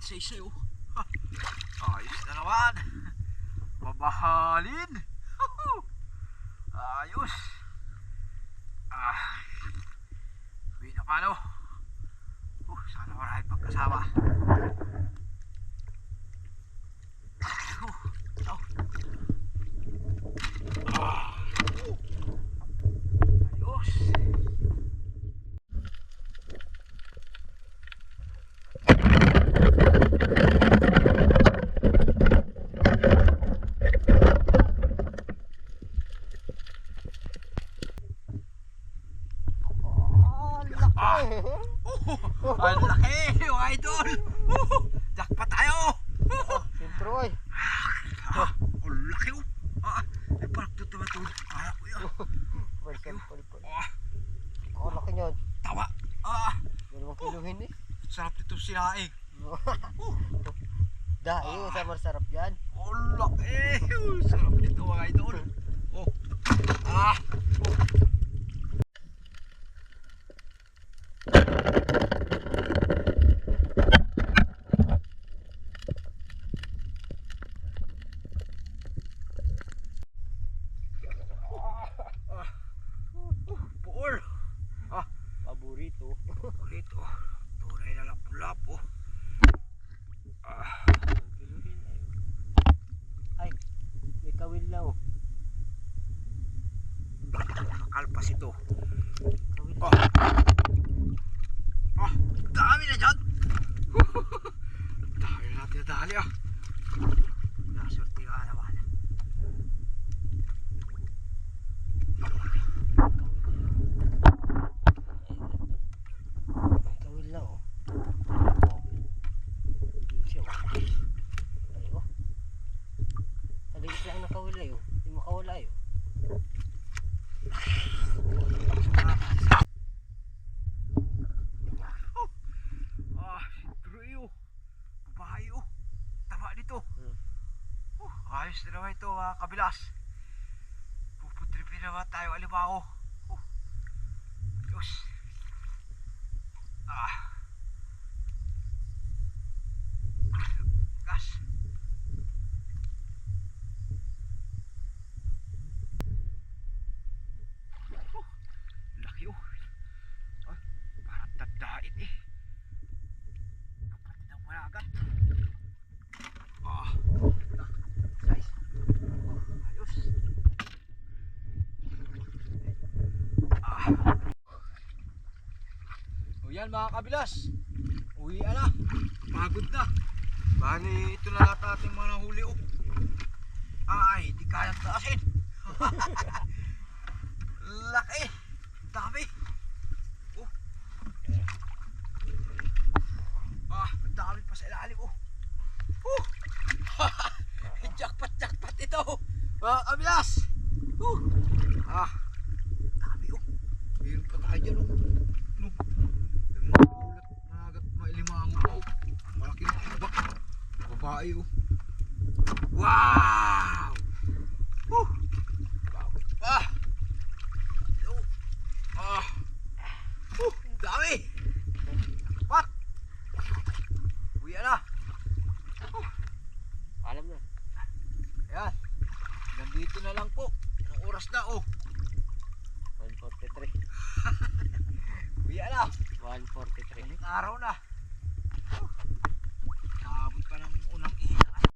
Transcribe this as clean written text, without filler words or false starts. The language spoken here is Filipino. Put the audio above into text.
isa-isa oh. Ayos na naman. Mabahalin. Ayos. Uwi na palo. Sana marami pagkasama. Ang laki yung idol. Jackpot tayo. Siyempre oy. Ang laki oh. Ay parang tutulad para ko yun. Ang laki nyan. Tawa. Dalawang kiluhin eh. Sarap nito sinaing. Dahil sa masarap yan. Ang laki. Sarap nito mga idol. Puol. Paborito. Paborito. Tunay na lapu-lapu. Ang kiluhin ayun. Ay, may kawil na oh. Kalpas ito. Kawil. Dami na dyan. Dami na natin nadali Nasurti ka naman. Kawil na oh. Hindi siya oh. Ay oh. Maliit lang na kawil ay oh. Hindi makawala ay oh. Babae tama dito. Ayos na naman ito mga kabilas. Puputripin naman tayo alimango. Ayos. Gas. Laki oh. Parang tandait eh. Kapatid ng malagat. Guys. Ayos. O yan mga kabilas. Uwian na. Pagod na. Bali ito na lahat ating mga nahuli oh. Ay, di kayang taasin. Laki. Dami. Ang dami pa sa ilalim oh. Jackpot ito. Kabilas. Dami oh. Meron pa tayo dyan oh. Yung mga ulat, magat, mailimango pa oh. Malaki oh. Babae oh. Wow. Bakit pa. Dami. What? Uwi na. Alam na. Ayan. Nandito na lang po. Anong oras na oh? 1:43. Uwi na. 1:43. Araw na.